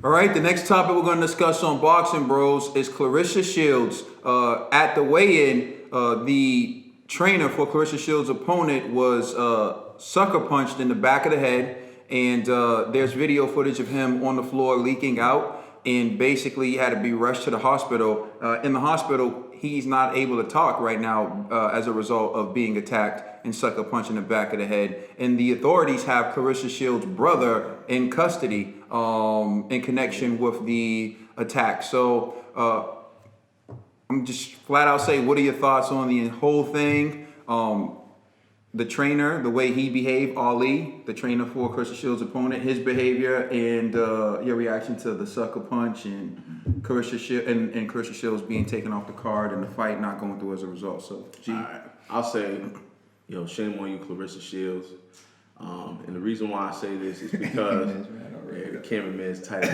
All right, the next topic we're going to discuss on Boxing Bros is Claressa Shields. At the weigh-in, the trainer for Claressa Shields' opponent was sucker punched in the back of the head, and there's video footage of him on the floor leaking out, and basically he had to be rushed to the hospital. In the hospital, he's not able to talk right now as a result of being attacked and sucker punched in the back of the head. And the authorities have Claressa Shields' brother in custody in connection with the attack. So I'm just flat out saying, what are your thoughts on the whole thing? The trainer, the way he behaved, Ali, the trainer for Claressa Shields' opponent, his behavior, and your reaction to the sucker punch and Claressa Shields being taken off the card and the fight not going through as a result. So, G. All right. I'll say, shame on you, Claressa Shields. And the reason why I say this is because the cameraman's tight.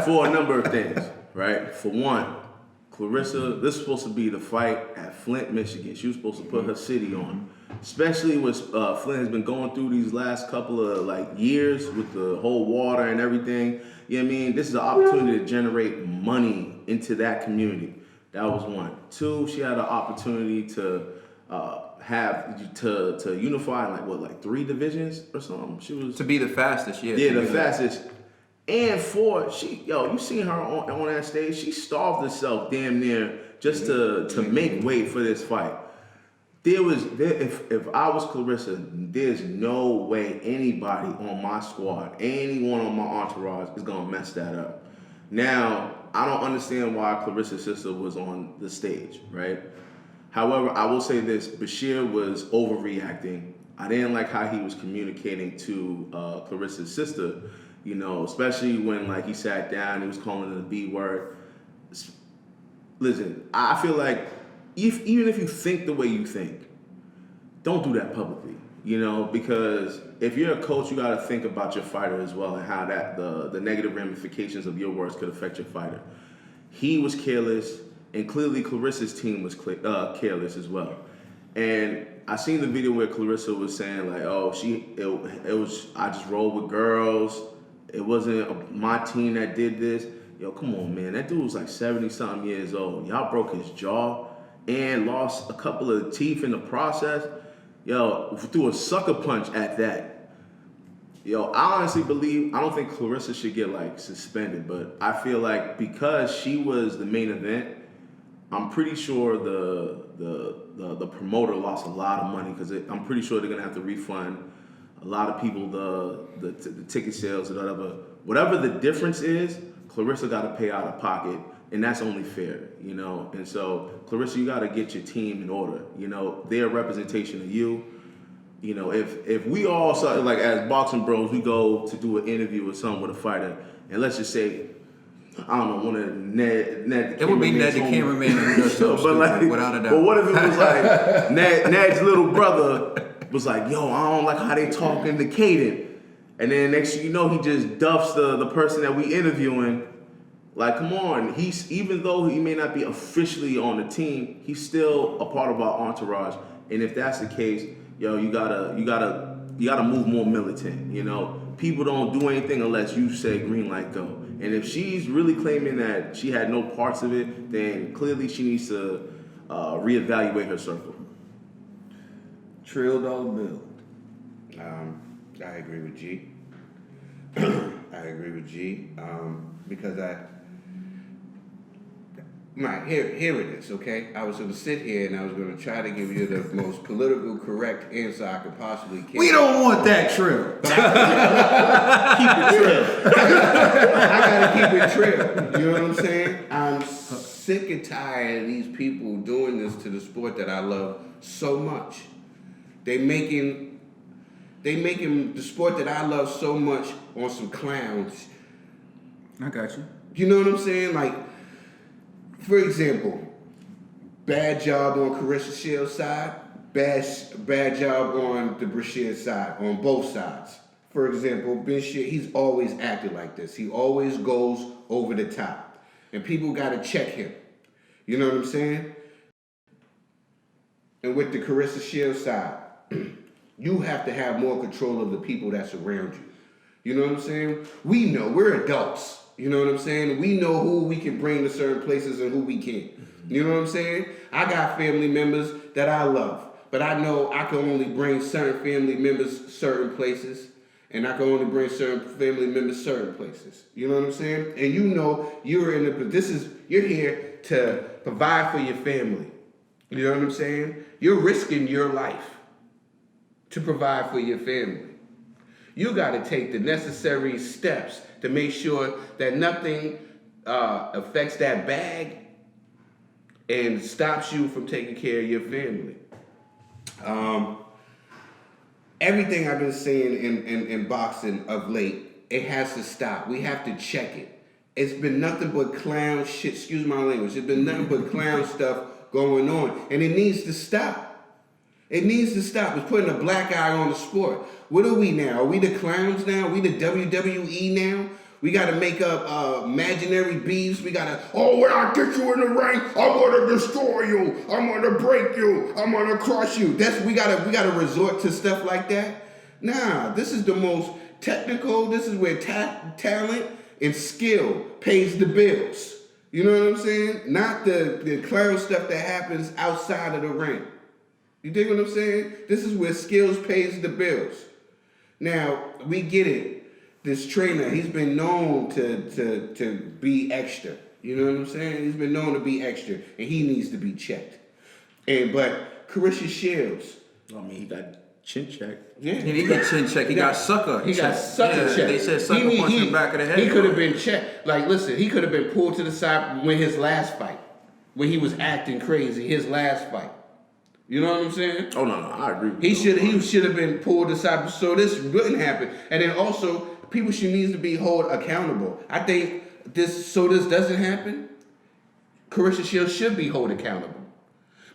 For a number of things, right? For one, Claressa, this is supposed to be the fight at Flint, Michigan. She was supposed to put her city on, especially when Flint has been going through these last couple of years with the whole water and everything. You know what I mean? This is an opportunity to generate money into that community. That was one. Two, she had an opportunity to to unify like 3 divisions or something. She was to be the fastest, the fastest. And 4, you seen her on that stage. She starved herself damn near just to make weight for this fight. If I was Claressa, there's no way anybody on my squad, anyone on my entourage is gonna mess that up. Now, I don't understand why Claressa's sister was on the stage, right? However, I will say this: Bashir was overreacting. I didn't like how he was communicating to Claressa's sister. Especially when he sat down, he was calling her the B word. Listen, I feel like even if you think the way you think, don't do that publicly. Because if you're a coach, you got to think about your fighter as well and how the negative ramifications of your words could affect your fighter. He was careless, and clearly Claressa's team was careless as well. And I seen the video where Claressa was saying it was I just rolled with girls. It wasn't my team that did this. Come on, man. That dude was 70-something years old. Y'all broke his jaw and lost a couple of teeth in the process. Threw a sucker punch at that. I honestly believe, I don't think Claressa should get suspended, but I feel like because she was the main event, I'm pretty sure the promoter lost a lot of money because I'm pretty sure they're gonna have to refund a lot of people the ticket sales and whatever the difference is. Claressa got to pay out of pocket, and that's only fair, And so Claressa, you got to get your team in order. They're a representation of you. If we all saw as boxing bros, we go to do an interview or something with a fighter, and let's just say, I don't know, one of Ned. It would be Ned the cameraman, without a doubt. But what if it was Ned's little brother was yo, I don't like how they talking to Caden. And then next thing you know, he just duffs the person that we interviewing. Come on, even though he may not be officially on the team, he's still a part of our entourage. And if that's the case, you gotta move more militant. People don't do anything unless you say green light go. And if she's really claiming that she had no parts of it, then clearly she needs to reevaluate her circle. Trill dollar bill. I agree with G. Because here it is, okay? I was going to sit here and I was going to try to give you the most political correct answer I could possibly can. We don't want that, Trill. Keep it trill. I got to keep it trill. You know what I'm saying? I'm sick and tired of these people doing this to the sport that I love so much. They making the sport that I love so much on some clowns. I got you. You know what I'm saying? For example, bad job on Claressa Shields' side, bad job on the Bashir side, on both sides. For example, Bashir, he's always acted like this. He always goes over the top. And people got to check him. You know what I'm saying? And with the Claressa Shields side, you have to have more control of the people that surround you. You know what I'm saying? We know, we're adults. You know what I'm saying? We know who we can bring to certain places and who we can't. You know what I'm saying? I got family members that I love, but I know I can only bring certain family members certain places, and I can only bring certain family members certain places. You know what I'm saying? And you know you're you're here to provide for your family. You know what I'm saying? You're risking your life to provide for your family. You got to take the necessary steps to make sure that nothing affects that bag and stops you from taking care of your family. Everything I've been saying in boxing of late, it has to stop. We have to check it. It's been nothing but clown shit, excuse my language. It's been nothing but clown stuff going on, and it needs to stop. It needs to stop. It's putting a black eye on the sport. What are we now? Are we the clowns now? Are we the WWE now? We got to make up imaginary beefs. We got to, when I get you in the ring, I'm going to destroy you. I'm going to break you. I'm going to crush you. We got to resort to stuff like that. Nah, this is the most technical. This is where talent and skill pays the bills. You know what I'm saying? Not the clown stuff that happens outside of the ring. You dig what I'm saying? This is where skills pays the bills. Now, we get it. This trainer, he's been known to be extra. You know what I'm saying? He's been known to be extra, and he needs to be checked. But Claressa Shields, I mean, he got chin checked. Yeah, he didn't get chin checked. He got sucker. He got sucker checked. They said sucker punch in the back of the head. He could have been checked. Like, listen, he could have been pulled to the side when his last fight, when he was acting crazy. His last fight. You know what I'm saying? Oh no, I agree. He should have been pulled aside so this wouldn't happen. And then also, people need to be held accountable. I think this doesn't happen. Claressa Shields should be held accountable.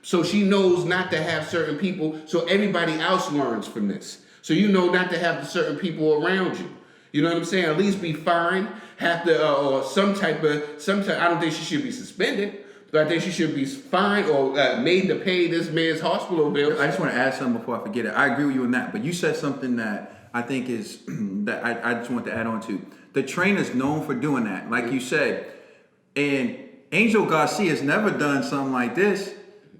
So she knows not to have certain people, so everybody else learns from this. So you know not to have certain people around you. You know what I'm saying? At least be fined, have to, or some type. I don't think she should be suspended, but I think she should be fined or made to pay this man's hospital bills. I just want to add something before I forget it. I agree with you on that, but you said something that I think is that I just want to add on to. The trainer's known for doing that, like you said, and Angel Garcia's never done something like this.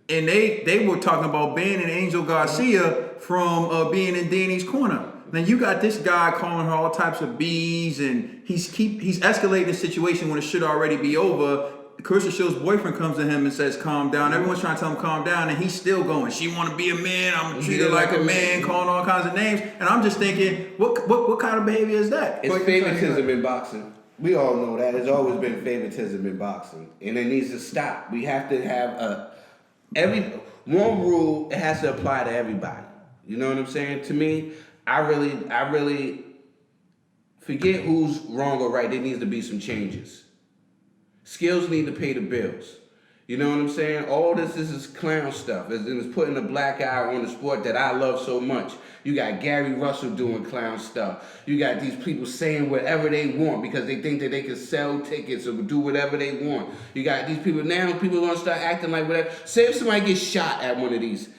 And they were talking about banning Angel Garcia from being in Danny's corner. Now you got this guy calling her all types of B's, and he's escalating the situation when it should already be over. Claressa Shields' boyfriend comes to him and says, "Calm down." Everyone's trying to tell him calm down, and he's still going. She want to be a man. I'm gonna treat her like a man, calling all kinds of names. And I'm just thinking, what kind of behavior is that? It's favoritism in boxing. We all know that. There's always been favoritism in boxing, and it needs to stop. We have to have one rule. It has to apply to everybody. You know what I'm saying? To me, I really forget who's wrong or right. There needs to be some changes. Skills need to pay the bills. You know what I'm saying? All this is clown stuff. It's putting a black eye on the sport that I love so much. You got Gary Russell doing clown stuff. You got these people saying whatever they want because they think that they can sell tickets or do whatever they want. You got these people now. People are gonna start acting like whatever. Say if somebody gets shot at one of these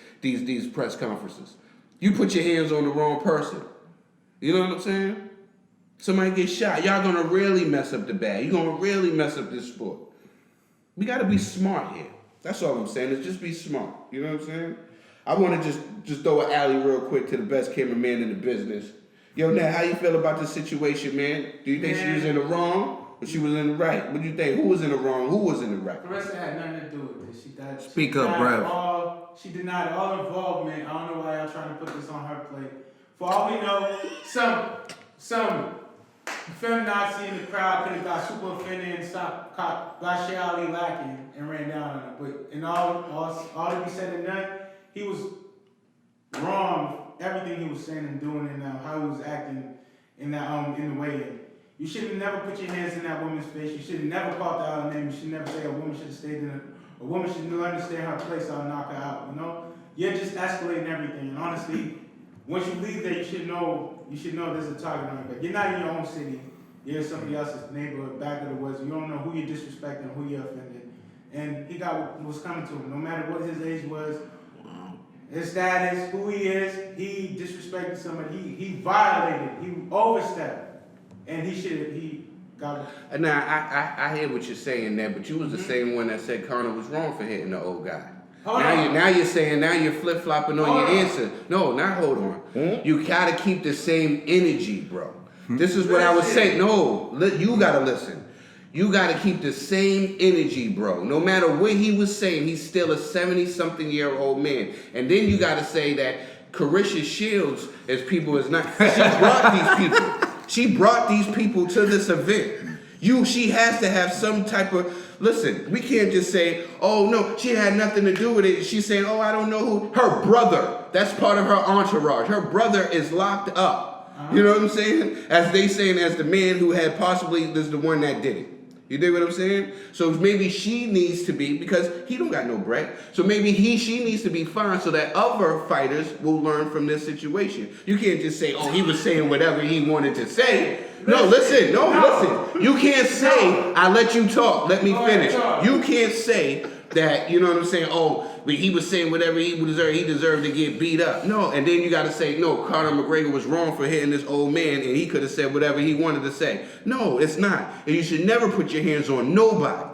press conferences, you put your hands on the wrong person. You know what I'm saying? Somebody gets shot. Y'all gonna really mess up the bag. You're gonna really mess up this sport. We gotta be smart here. That's all I'm saying. Is just be smart. You know what I'm saying? I want to just throw an alley real quick to the best cameraman in the business. Yo, Nat, how you feel about this situation, man? Do you think she was in the wrong or she was in the right? What do you think? Who was in the wrong? Who was in the right? Claressa had nothing to do with this. Speak up, bruv. She denied all involvement. I don't know why y'all trying to put this on her plate. For all we know, some feminazi in the crowd could have got super offended and stopped Bashir Ali lacking and ran down on him. But in all that he said and done, he was wrong. Everything he was saying and doing, and how he was acting in the weigh-in. You should have never put your hands in that woman's face. You should have never called out her name. You should never say a woman should have stayed in a woman should learn to stay in her place. I'll knock her out. You know, you're just escalating everything. And honestly, once you leave there, you should know there's a target on your back. You're not in your own city. You're in somebody else's neighborhood, back of the woods. You don't know who you're disrespecting, who you're offended. And he got what was coming to him. No matter what his age was, his status, who he is, he disrespected somebody. He violated. He overstepped. and he got. Now, I hear what you're saying there, but you was the same one that said Conor was wrong for hitting the old guy. Now you're saying, now you're flip-flopping on your answer. No, not hold on. You gotta keep the same energy, bro. This is what I was saying. No, you gotta listen. You gotta keep the same energy, bro. No matter what he was saying, he's still a 70-something-year-old man. And then you gotta say that Claressa Shields, as people is not, she brought these people. She brought these people to this event. She has to have some type of, listen, we can't just say, oh no, she had nothing to do with it. She's saying, oh, I don't know who, her brother, that's part of her entourage. Her brother is locked up. You know what I'm saying? As they saying, as the man who had possibly, is the one that did it. You dig what I'm saying? So maybe she needs to be, because he don't got no bread. So maybe she needs to be fine so that other fighters will learn from this situation. You can't just say, oh, he was saying whatever he wanted to say. No, listen. You can't say, I let you talk, let me finish. You can't say that, you know what I'm saying, oh, but he was saying whatever he deserved to get beat up. No, and then you got to say, no, Conor McGregor was wrong for hitting this old man, and he could have said whatever he wanted to say. No, it's not. And you should never put your hands on nobody.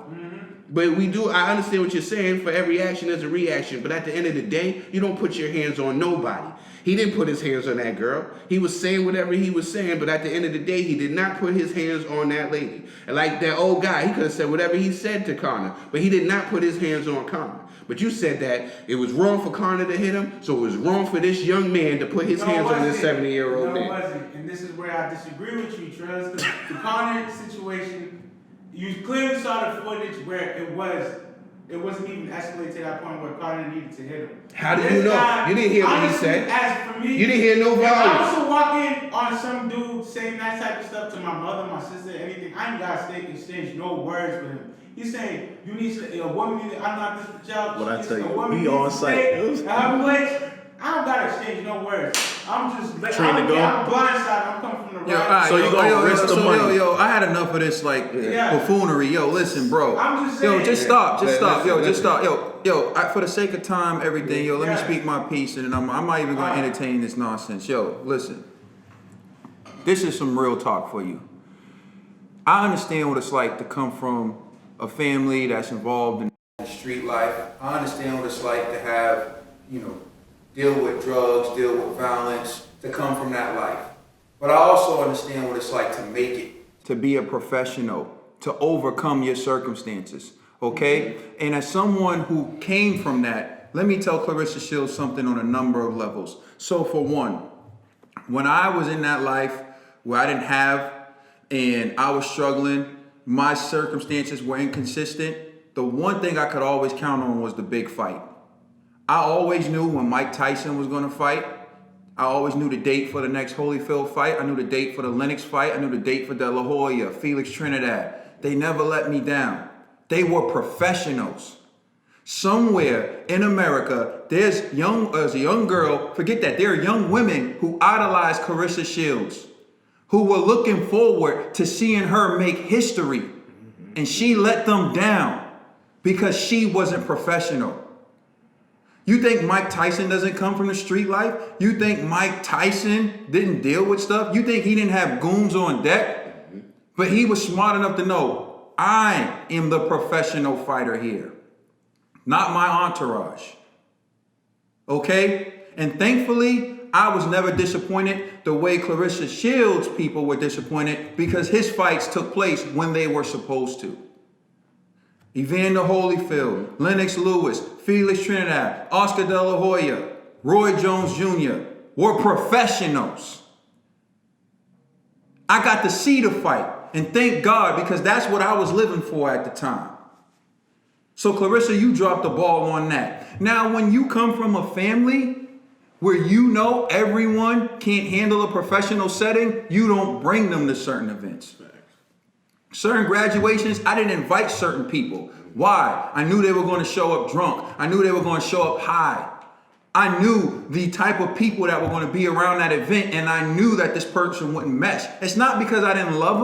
But I understand what you're saying, for every action there's a reaction, but at the end of the day, you don't put your hands on nobody. He didn't put his hands on that girl. He was saying whatever he was saying, but at the end of the day, he did not put his hands on that lady. And like that old guy, he could have said whatever he said to Conor, but he did not put his hands on Conor. But you said that it was wrong for Conor to hit him, so it was wrong for this young man to put his hands on this 70-year-old man. No, it wasn't. And this is where I disagree with you, Trez. The Conor situation, you clearly saw the footage where it wasn't even escalated to that point where Conor needed to hit him. How did you know? You didn't hear what he said. As for me, you didn't hear no volume. I also walk in on some dude saying that type of stuff to my mother, my sister, anything. I ain't got to exchange no words with him. He's saying, you need to, a woman need to, I'm not this child. What I tell you, we on site. I don't got to exchange no words. I'm just, I'm blindsided. I'm coming from the right. So you gonna risk the money. Yo, I had enough of this buffoonery. Yo, listen, bro. I'm just saying. Yo, just stop. Yo, for the sake of time, everything. Yo, let me speak my piece, and then I'm not even gonna entertain this nonsense. Yo, listen. This is some real talk for you. I understand what it's like to come from a family that's involved in street life. I understand what it's like to have, deal with drugs, deal with violence, to come from that life. But I also understand what it's like to make it, to be a professional, to overcome your circumstances, okay? And as someone who came from that, let me tell Claressa Shields something on a number of levels. So for one, when I was in that life where I didn't have and I was struggling, my circumstances were inconsistent, the one thing I could always count on was the big fight. I always knew when Mike Tyson was going to fight. I always knew the date for the next Holyfield fight. I knew the date for the Lennox fight. I knew the date for De La Hoya, Felix Trinidad. They never let me down. They were professionals. Somewhere in America, there's a young girl, forget that, there are young women who idolize Claressa Shields, who were looking forward to seeing her make history. And she let them down because she wasn't professional. You think Mike Tyson doesn't come from the street life? You think Mike Tyson didn't deal with stuff? You think he didn't have goons on deck? But he was smart enough to know, I am the professional fighter here, not my entourage. Okay? And thankfully, I was never disappointed the way Claressa Shields people were disappointed, because his fights took place when they were supposed to. Evander Holyfield, Lennox Lewis, Felix Trinidad, Oscar De La Hoya, Roy Jones Jr. were professionals. I got to see the fight, and thank God, because that's what I was living for at the time. So Claressa, you dropped the ball on that. Now, when you come from a family where you know everyone can't handle a professional setting, you don't bring them to certain events. Certain graduations, I didn't invite certain people. Why? I knew they were going to show up drunk. I knew they were going to show up high. I knew the type of people that were going to be around that event, and I knew that this person wouldn't mesh. It's not because I didn't love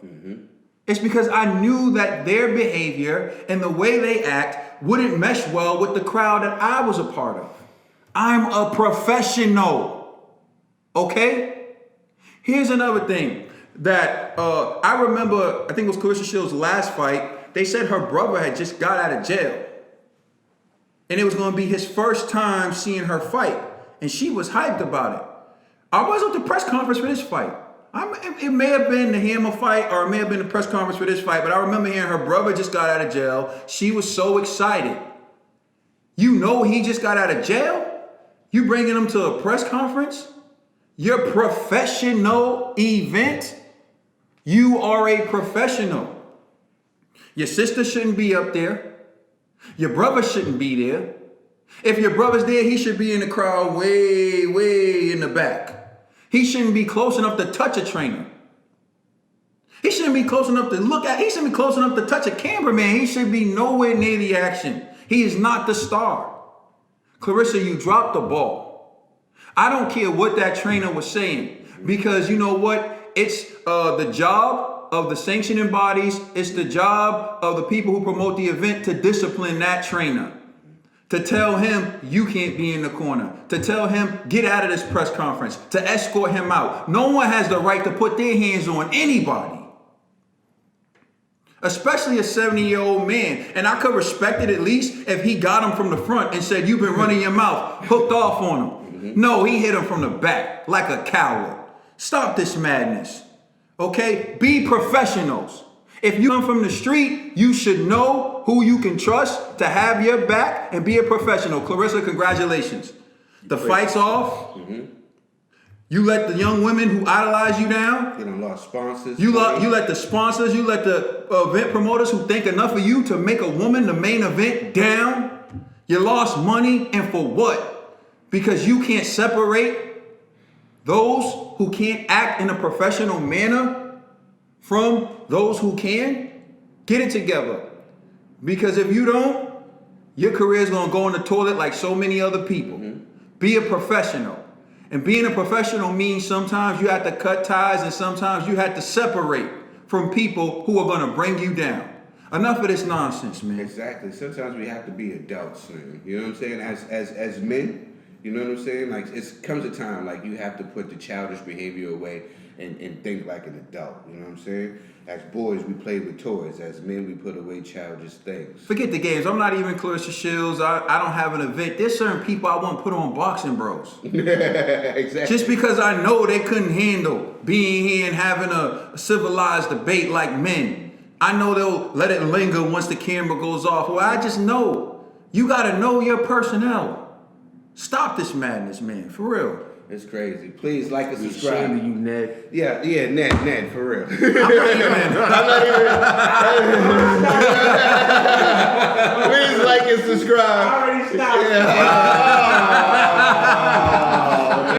them. It's because I knew that their behavior and the way they act wouldn't mesh well with the crowd that I was a part of. I'm a professional. Okay? Here's another thing. that I remember, I think it was Claressa Shields' last fight, they said her brother had just got out of jail. And it was going to be his first time seeing her fight. And she was hyped about it. I was at the press conference for this fight. It may have been the Hammer fight or it may have been the press conference for this fight, but I remember hearing her brother just got out of jail. She was so excited. You know he just got out of jail? You bringing him to a press conference? Your professional event? You are a professional. Your sister shouldn't be up there. Your brother shouldn't be there. If your brother's there, he should be in the crowd way, way in the back. He shouldn't be close enough to touch a trainer. He shouldn't be close enough to look at. He shouldn't be close enough to touch a cameraman. He should be nowhere near the action. He is not the star. Claressa, you dropped the ball. I don't care what that trainer was saying, because you know what? It's the job of the sanctioning bodies. It's the job of the people who promote the event to discipline that trainer. To tell him you can't be in the corner. To tell him get out of this press conference. To escort him out. No one has the right to put their hands on anybody. Especially a 70-year-old man. And I could respect it at least if he got him from the front and said, you've been running your mouth, hooked off on him. No, he hit him from the back like a coward. Stop this madness. Okay? Be professionals. If you come from the street, you should know who you can trust to have your back and be a professional. Claressa, congratulations. The fight's off. You let the young women who idolize you down. You done lost sponsors. You let the sponsors, you let the event promoters who think enough of you to make a woman the main event down. You lost money, and for what? Because you can't separate those who can't act in a professional manner from those who can. Get it together. Because if you don't, your career is going to go in the toilet like so many other people. Be a professional. And being a professional means sometimes you have to cut ties and sometimes you have to separate from people who are going to bring you down. Enough of this nonsense, man. Exactly. Sometimes we have to be adults, man. You know what I'm saying? As men, you know what I'm saying? Like, it comes a time like you have to put the childish behavior away and think like an adult. You know what I'm saying? As boys, we play with toys. As men, we put away childish things. Forget the games. I'm not even Claressa Shields. I don't have an event. There's certain people I want to put on Boxing Bros. Exactly. Just because I know they couldn't handle being here and having a civilized debate like men. I know they'll let it linger once the camera goes off. Well, I just know. You got to know your personnel. Stop this madness, man. For real. It's crazy. Please like and We subscribe. ashamed of you, Ned. Yeah, Ned, for real. I'm not even. Please like and subscribe. I already stopped. Yeah.